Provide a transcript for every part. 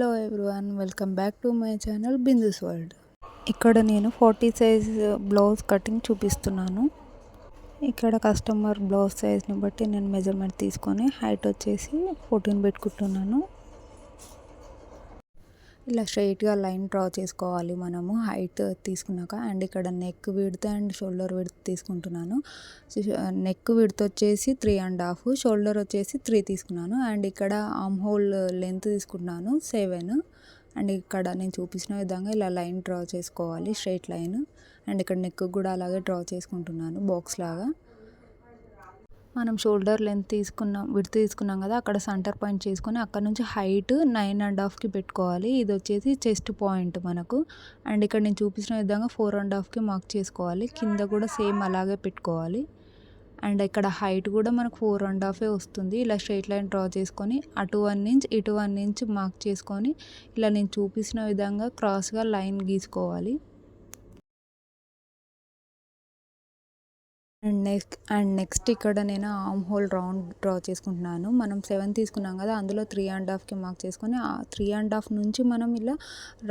Hello everyone, welcome back to my channel Bindu's world. ఇక్కడ నేను 40 size blouse cutting చూపిస్తున్నాను. ఇక్కడ కస్టమర్ బ్లౌజ్ సైజ్ని బట్టి నేను మెజర్మెంట్ తీసుకొని హైట్ వచ్చేసి 14 పెట్టుకుంటున్నాను. ఇలా స్ట్రైట్గా లైన్ డ్రా చేసుకోవాలి మనము హైట్ తీసుకున్నాక. అండ్ ఇక్కడ neck width and shoulder width తీసుకుంటున్నాను. నెక్ విడ్త్ వచ్చేసి 3.5, షోల్డర్ వచ్చేసి 3 తీసుకున్నాను. అండ్ ఇక్కడ ఆర్మ్ హోల్ లెంత్ తీసుకున్నాను 7. అండ్ ఇక్కడ నేను చూపించిన విధంగా ఇలా లైన్ డ్రా చేసుకోవాలి, స్ట్రైట్ లైన్. అండ్ ఇక్కడ నెక్ కూడా అలాగే డ్రా చేసుకుంటున్నాను బాక్స్ లాగా. మనం షోల్డర్ లెంత్ విడ్త్ తీసుకున్నాం కదా, అక్కడ సెంటర్ పాయింట్ చేసుకొని అక్కడ నుంచి హైట్ 9.5కి పెట్టుకోవాలి. ఇది వచ్చేసి చెస్ట్ పాయింట్ మనకు. అండ్ ఇక్కడ నేను చూపించిన విధంగా 4.5కి మార్క్ చేసుకోవాలి. కింద కూడా సేమ్ అలాగే పెట్టుకోవాలి. అండ్ ఇక్కడ హైట్ కూడా మనకు 4.5 వస్తుంది. ఇలా స్ట్రైట్ లైన్ డ్రా చేసుకొని అటు 1 ఇంచ్ ఇటు 1 ఇంచ్ మార్క్ చేసుకొని ఇలా నేను చూపించిన విధంగా క్రాస్గా లైన్ గీసుకోవాలి. అండ్ నెక్స్ట్ ఇక్కడ నేను ఆర్మ్ హోల్ రౌండ్ డ్రా చేసుకుంటున్నాను. మనం 7 తీసుకున్నాం కదా, అందులో 3.5కి మార్క్ చేసుకొని ఆ 3.5 నుంచి మనం ఇలా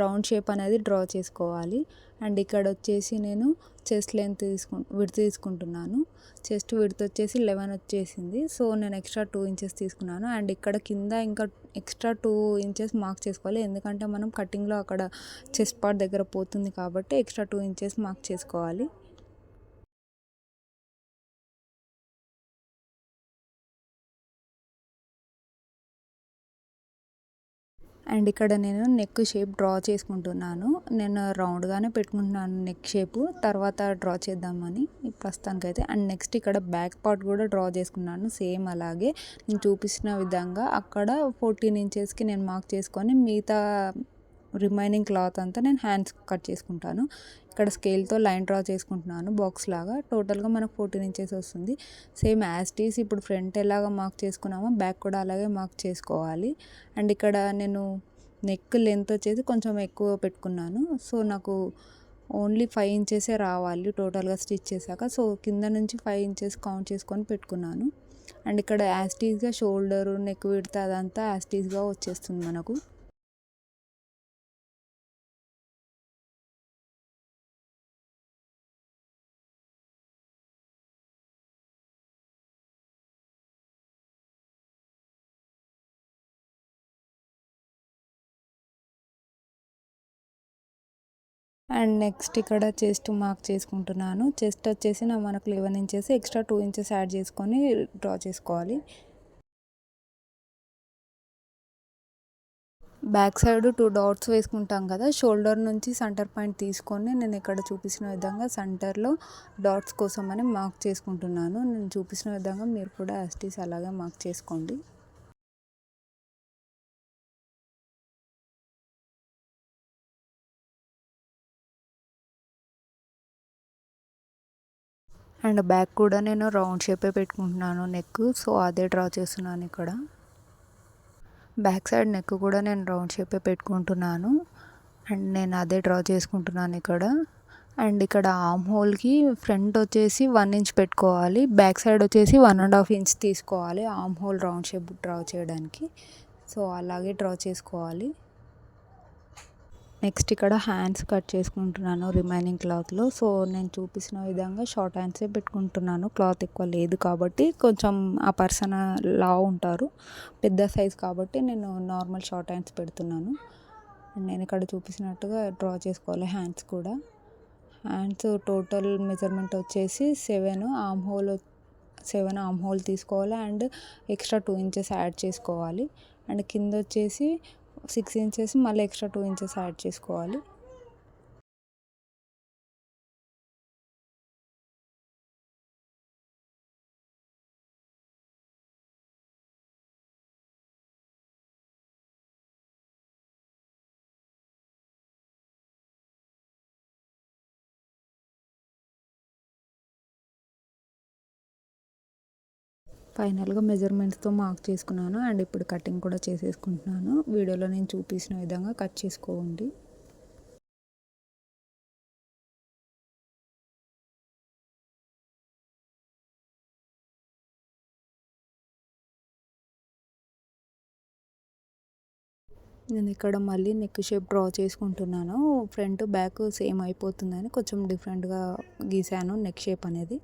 రౌండ్ షేప్ అనేది డ్రా చేసుకోవాలి. అండ్ ఇక్కడ వచ్చేసి నేను చెస్ట్ లెంత్ విడ్త్ తీసుకుంటున్నాను. చెస్ట్ విడ్త్ వచ్చేసి 11 వచ్చేసింది. సో నేను ఎక్స్ట్రా 2 ఇంచెస్ తీసుకున్నాను. అండ్ ఇక్కడ కింద ఇంకా ఎక్స్ట్రా 2 ఇంచెస్ మార్క్ చేసుకోవాలి, ఎందుకంటే మనం కటింగ్లో అక్కడ చెస్ట్ పార్ట్ దగ్గర పోతుంది కాబట్టి ఎక్స్ట్రా 2 ఇంచెస్ మార్క్ చేసుకోవాలి. అండ్ ఇక్కడ నేను నెక్ షేప్ డ్రా చేసుకుంటున్నాను. నేను రౌండ్గానే పెట్టుకుంటున్నాను నెక్ షేపు, తర్వాత డ్రా చేద్దామని ప్రస్తుతానికైతే. అండ్ నెక్స్ట్ ఇక్కడ బ్యాక్ పార్ట్ కూడా డ్రా చేసుకున్నాను సేమ్ అలాగే నేను చూపించిన విధంగా. అక్కడ 14 ఇంచెస్కి నేను మార్క్ చేసుకొని మిగతా రిమైనింగ్ క్లాత్ అంతా నేను హ్యాండ్స్ కట్ చేసుకుంటాను. ఇక్కడ స్కేల్తో లైన్ డ్రా చేసుకుంటున్నాను బాక్స్ లాగా. టోటల్గా మనకు 14 ఇంచెస్ వస్తుంది. సేమ్ యాజ్ టీస్ ఇప్పుడు ఫ్రంట్ ఎలాగ మార్క్ చేసుకున్నామో బ్యాక్ కూడా అలాగే మార్క్ చేసుకోవాలి. అండ్ ఇక్కడ నేను నెక్ లెంత్ వచ్చేసి కొంచెం ఎక్కువ పెట్టుకున్నాను. సో నాకు ఓన్లీ 5 ఇంచెసే రావాలి టోటల్గా స్టిచ్ చేశాక. సో కింద నుంచి 5 ఇంచెస్ కౌంట్ చేసుకొని పెట్టుకున్నాను. అండ్ ఇక్కడ యాజ్ టీస్గా షోల్డరు నెక్ విడ్త్ అదంతా యాజ్ టీస్గా వచ్చేస్తుంది మనకు. అండ్ నెక్స్ట్ ఇక్కడ చెస్ట్ మార్క్ చేసుకుంటున్నాను. చెస్ట్ వచ్చేసి మనకు 11 ఇంచెస్, ఎక్స్ట్రా 2 ఇంచెస్ యాడ్ చేసుకొని డ్రా చేసుకోవాలి. బ్యాక్ సైడ్ 2 డాట్స్ వేసుకుంటాం కదా, షోల్డర్ నుంచి సెంటర్ పాయింట్ తీసుకొని నేను ఇక్కడ చూపించిన విధంగా సెంటర్లో డాట్స్ కోసం అని మార్క్ చేసుకుంటున్నాను. నేను చూపించిన విధంగా మీరు కూడా యాస్టీస్ అలాగే మార్క్ చేసుకోండి. అండ్ బ్యాక్ కూడా నేను రౌండ్ షేపే పెట్టుకుంటున్నాను నెక్. సో అదే డ్రా చేస్తున్నాను ఇక్కడ. బ్యాక్ సైడ్ నెక్ కూడా నేను రౌండ్ షేపే పెట్టుకుంటున్నాను. అండ్ నేను అదే డ్రా చేసుకుంటున్నాను ఇక్కడ. అండ్ ఇక్కడ ఆర్మ్ హోల్కి ఫ్రంట్ వచ్చేసి 1 ఇంచ్ పెట్టుకోవాలి, బ్యాక్ సైడ్ వచ్చేసి 1.5 ఇంచ్ తీసుకోవాలి arm whole round shape draw చేయడానికి. సో అలాగే డ్రా చేసుకోవాలి. నెక్స్ట్ ఇక్కడ హ్యాండ్స్ కట్ చేసుకుంటున్నాను రిమైనింగ్ క్లాత్లో. సో నేను చూపించిన విధంగా షార్ట్ హ్యాండ్సే పెట్టుకుంటున్నాను, క్లాత్ ఎక్కువ లేదు కాబట్టి. కొంచెం ఆ పర్సన్ లావు ఉంటారు, పెద్ద సైజ్ కాబట్టి నేను నార్మల్ షార్ట్ హ్యాండ్స్ పెడుతున్నాను. నేను ఇక్కడ చూపించినట్టుగా డ్రా చేసుకోవాలి హ్యాండ్స్ కూడా. హ్యాండ్స్ టోటల్ మెజర్మెంట్ వచ్చేసి 7 ఆర్మ్ హోల్ తీసుకోవాలి. అండ్ ఎక్స్ట్రా 2 ఇంచెస్ యాడ్ చేసుకోవాలి. అండ్ కింద వచ్చేసి 6 ఇంచెస్ మళ్ళీ ఎక్స్ట్రా 2 ఇంచెస్ యాడ్ చేసుకోవాలి. ఫైనల్గా మెజర్మెంట్స్తో మార్క్ చేసుకున్నాను. అండ్ ఇప్పుడు కటింగ్ కూడా చేసేసుకుంటున్నాను. వీడియోలో నేను చూపించిన విధంగా కట్ చేసుకోండి. నేను ఇక్కడ మళ్ళీ నెక్ షేప్ డ్రా చేసుకుంటున్నాను. ఫ్రంట్, బ్యాక్ సేమ్ అయిపోతుందని కొంచెం డిఫరెంట్‌గా గీసాను నెక్ షేప్ అనేది.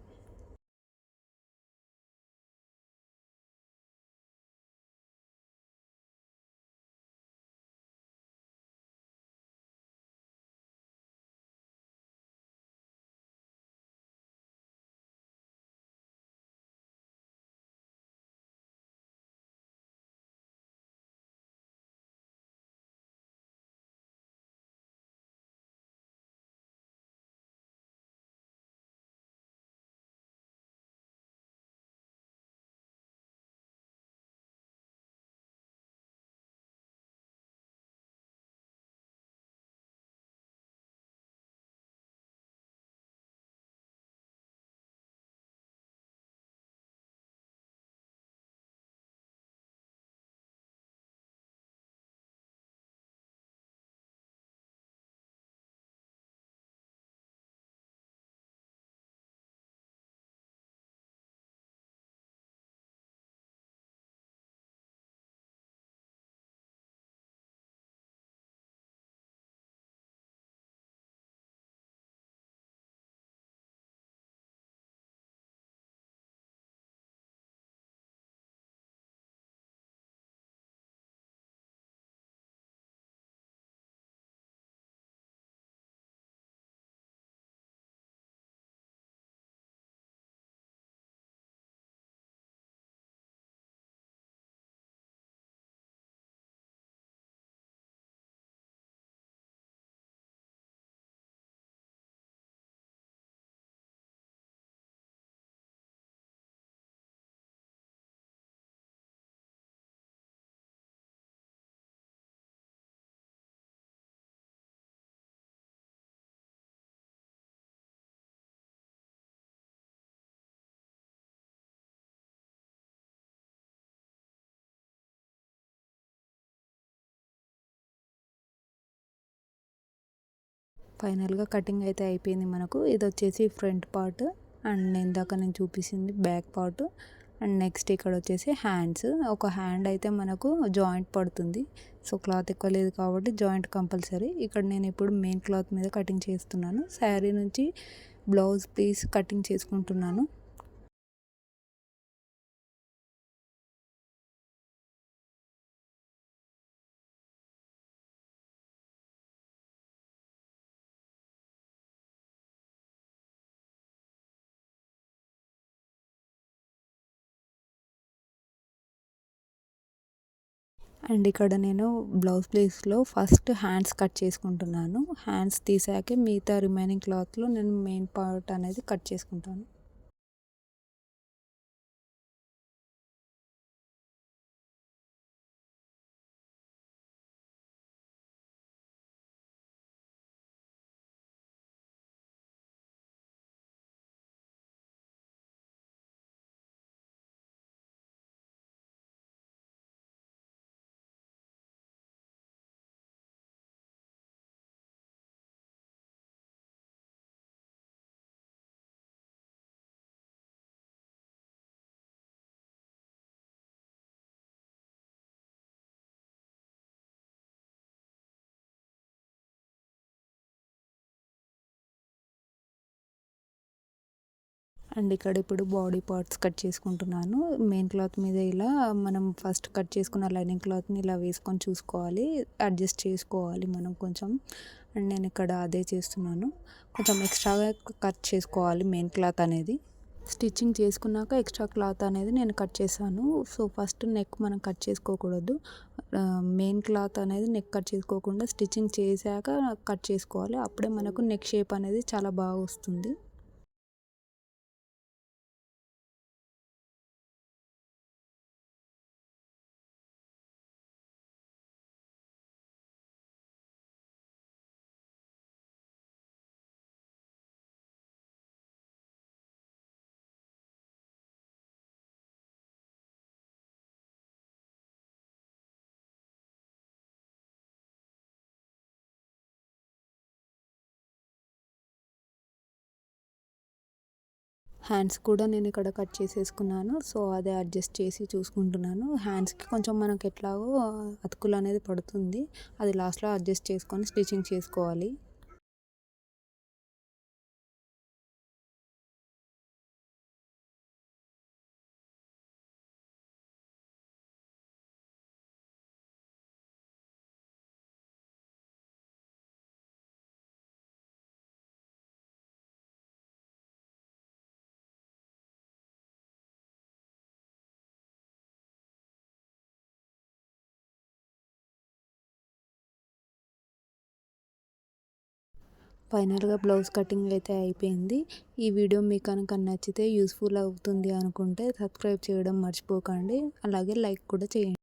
ఫైనల్‌గా కటింగ్ అయితే అయిపోయింది మనకు. ఇదొచ్చేసి ఫ్రంట్ పార్ట్ అండ్ ఇందాక నేను చూపిచ్చింది బ్యాక్ పార్ట్. అండ్ నెక్స్ట్ ఇక్కడొచ్చేసి హ్యాండ్స్. ఒక హ్యాండ్ అయితే మనకు జాయింట్ పడుతుంది. సో, క్లాత్ ఎక్కువ లేదు కాబట్టి జాయింట్ కంపల్సరీ. ఇక్కడ నేనిప్పుడు మెయిన్ క్లాత్ మీద కటింగ్ చేస్తున్నాను. శారీ నుంచి బ్లౌజ్ పీస్ కటింగ్ చేసుకుంటున్నాను. అండ్ ఇక్కడ నేను బ్లౌజ్ ప్లేస్లో ఫస్ట్ హ్యాండ్స్ కట్ చేసుకుంటున్నాను. హ్యాండ్స్ తీసాకే మిగతా రిమైనింగ్ క్లాత్లో నేను మెయిన్ పార్ట్ అనేది కట్ చేసుకుంటాను. అండ్ ఇక్కడ ఇప్పుడు బాడీ పార్ట్స్ కట్ చేసుకుంటున్నాను. మెయిన్ క్లాత్ మీద ఇలా మనం ఫస్ట్ కట్ చేసుకున్న లైనింగ్ క్లాత్ని ఇలా వేసుకొని చూసుకోవాలి, అడ్జస్ట్ చేసుకోవాలి మనం కొంచెం. అండ్ నేను ఇక్కడ అదే చేస్తున్నాను. కొంచెం ఎక్స్ట్రాగా కట్ చేసుకోవాలి మెయిన్ క్లాత్ అనేది. స్టిచ్చింగ్ చేసుకున్నాక ఎక్స్ట్రా క్లాత్ అనేది నేను కట్ చేశాను. సో, ఫస్ట్ నెక్ మనం కట్ చేసుకోకూడదు. మెయిన్ క్లాత్ అనేది నెక్ కట్ చేసుకోకుండా స్టిచ్చింగ్ చేశాక కట్ చేసుకోవాలి. అప్పుడే మనకు నెక్ షేప్ అనేది చాలా బాగా వస్తుంది. హ్యాండ్స్ కూడా నేను ఇక్కడ కట్ చేసేసుకున్నాను. సో అదే అడ్జస్ట్ చేసి చూసుకుంటున్నాను. హ్యాండ్స్కి కొంచెం మనకు ఎట్లాగో అతుకులు అనేది పడుతుంది. అది లాస్ట్లో అడ్జస్ట్ చేసుకొని స్టిచ్చింగ్ చేసుకోవాలి. ఫైనల్గా బ్లౌజ్ కటింగ్ అయితే అయిపోయింది. ఈ వీడియో మీకు కనుక నచ్చితే యూస్ఫుల్ అవుతుంది అనుకుంటే సబ్స్క్రైబ్ చేయడం మర్చిపోకండి. అలాగే లైక్ కూడా చేయండి.